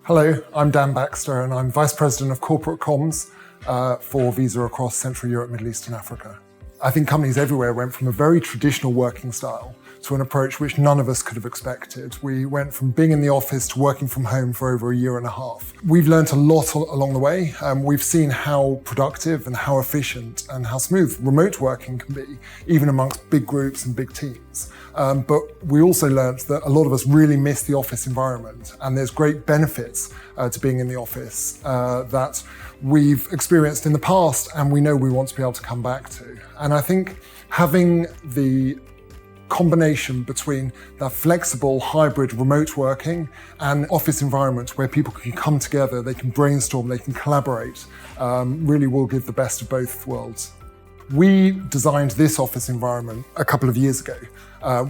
Hello, I'm Dan Baxter and I'm Vice President of Corporate Comms for Visa across Central Europe, Middle East and Africa. I think companies everywhere went from a very traditional working style to an approach which none of us could have expected. We went from being in the office to working from home for over a year and a half. We've learned a lot along the way. We've seen how productive and how efficient and how smooth remote working can be, even amongst big groups and big teams. But we also learned that a lot of us really miss the office environment, and there's great benefits to being in the office that we've experienced in the past and we know we want to be able to come back to. And I think having the combination between that flexible hybrid remote working and office environment where people can come together, they can brainstorm, they can collaborate, really will give the best of both worlds. We designed this office environment a couple of years ago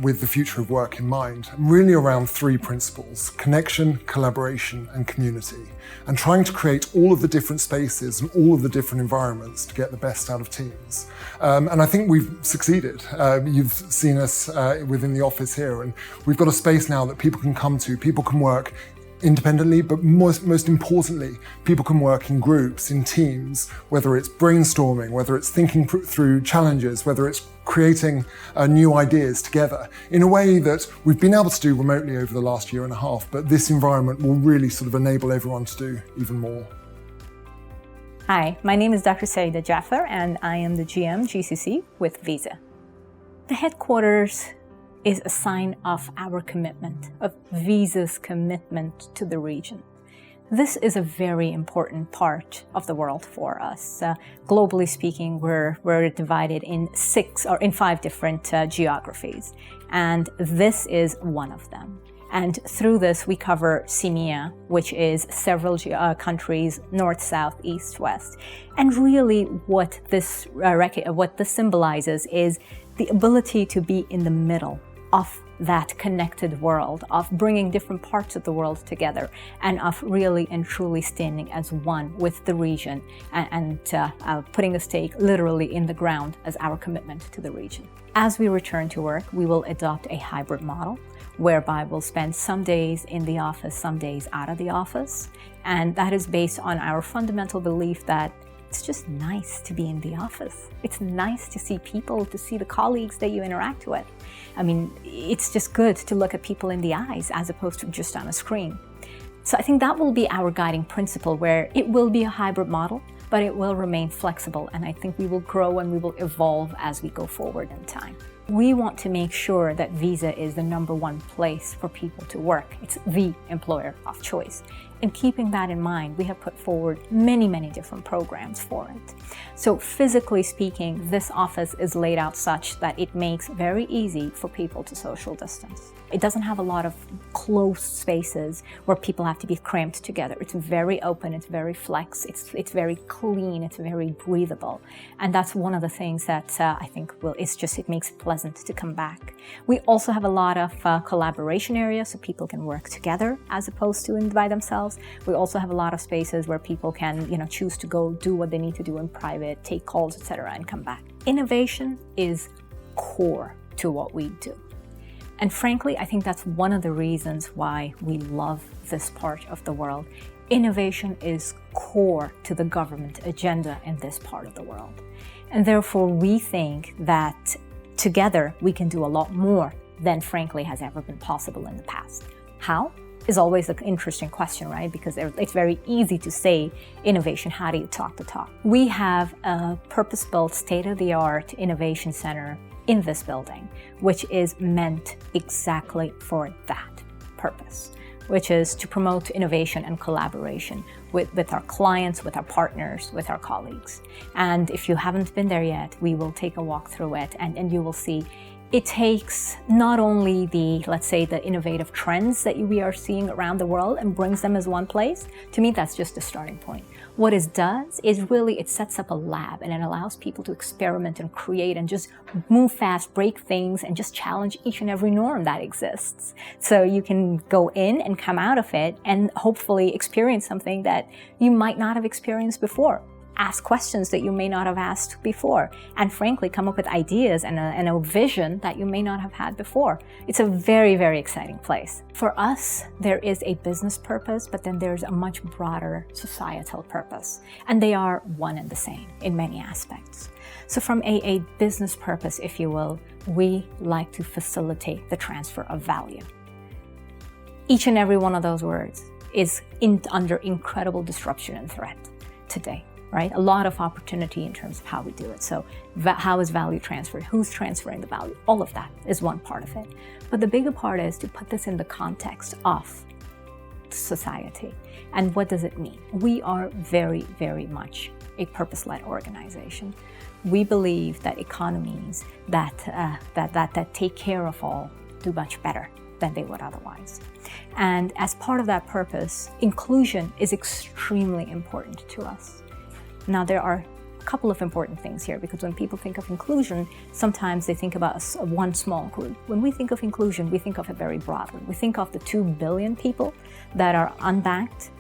with the future of work in mind, really around three principles: connection, collaboration, and community, and trying to create all of the different spaces and all of the different environments to get the best out of teams. And I think we've succeeded. You've seen us within the office here, and we've got a space now that people can come to, people can work independently, but most importantly, people can work in groups, in teams, whether it's brainstorming, whether it's thinking through challenges, whether it's creating new ideas together in a way that we've been able to do remotely over the last year and a half, but this environment will really sort of enable everyone to do even more. Hi, my name is Dr. Saida Jaffer and I am the GM GCC with Visa. The headquarters is a sign of our commitment, of Visa's commitment to the region. This is a very important part of the world for us. Globally speaking, we're divided in 5 different geographies, and this is one of them. And through this, we cover CEMEA, which is several countries, north, south, east, west. And really what this symbolizes is the ability to be in the middle of that connected world, of bringing different parts of the world together, and of really and truly standing as one with the region and putting a stake literally in the ground as our commitment to the region. As we return to work, we will adopt a hybrid model whereby we'll spend some days in the office, some days out of the office. And that is based on our fundamental belief that it's just nice to be in the office. It's nice to see people, to see the colleagues that you interact with. I mean, it's just good to look at people in the eyes as opposed to just on a screen. So I think that will be our guiding principle, where it will be a hybrid model, but it will remain flexible. And I think we will grow and we will evolve as we go forward in time. We want to make sure that Visa is the #1 place for people to work. It's the employer of choice. And keeping that in mind, we have put forward many, many different programs for it. So physically speaking, this office is laid out such that it makes very easy for people to social distance. It doesn't have a lot of closed spaces where people have to be cramped together. It's very open, it's very flex, it's very clean, it's very breathable. And that's one of the things that I think it makes it pleasant to come back. We also have a lot of collaboration areas so people can work together as opposed to by themselves. We also have a lot of spaces where people can, choose to go do what they need to do in private, take calls, etc., and come back. Innovation is core to what we do. And frankly, I think that's one of the reasons why we love this part of the world. Innovation is core to the government agenda in this part of the world. And therefore, we think that together we can do a lot more than frankly has ever been possible in the past. How? Is always an interesting question, right? Because it's very easy to say innovation. How do you talk the talk? We have a purpose-built, state-of-the-art innovation center in this building, which is meant exactly for that purpose, which is to promote innovation and collaboration with our clients, with our partners, with our colleagues. And if you haven't been there yet, we will take a walk through it and you will see it takes not only the innovative trends that we are seeing around the world and brings them as one place. To me, that's just a starting point. What it does is really, it sets up a lab and it allows people to experiment and create and just move fast, break things, and just challenge each and every norm that exists. So you can go in and come out of it and hopefully experience something that you might not have experienced before. ask questions that you may not have asked before, and frankly, come up with ideas and a vision that you may not have had before. It's a very, very exciting place. For us, there is a business purpose, but then there's a much broader societal purpose, and they are one and the same in many aspects. So from a business purpose, if you will, we like to facilitate the transfer of value. Each and every one of those words is under incredible disruption and threat today, right? A lot of opportunity in terms of how we do it. So how is value transferred? Who's transferring the value? All of that is one part of it. But the bigger part is to put this in the context of society. And what does it mean? We are very, very much a purpose-led organization. We believe that economies that take care of all do much better than they would otherwise. And as part of that purpose, inclusion is extremely important to us. Now, there are a couple of important things here, because when people think of inclusion, sometimes they think about one small group. When we think of inclusion, we think of it very broadly. We think of the 2 billion people that are unbanked,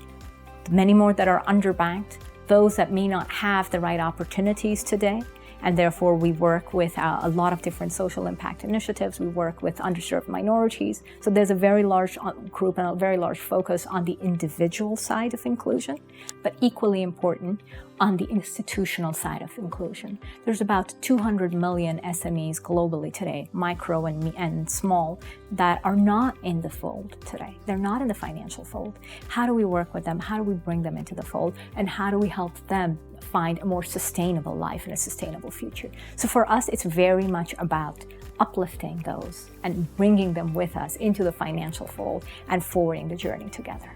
many more that are underbanked, those that may not have the right opportunities today, and therefore we work with a lot of different social impact initiatives. We work with underserved minorities. So there's a very large group and a very large focus on the individual side of inclusion, but equally important on the institutional side of inclusion. There's about 200 million SMEs globally today, micro and small, that are not in the fold today. They're not in the financial fold. How do we work with them? How do we bring them into the fold? And how do we help them find a more sustainable life and a sustainable future? So for us, it's very much about uplifting those and bringing them with us into the financial fold and forwarding the journey together.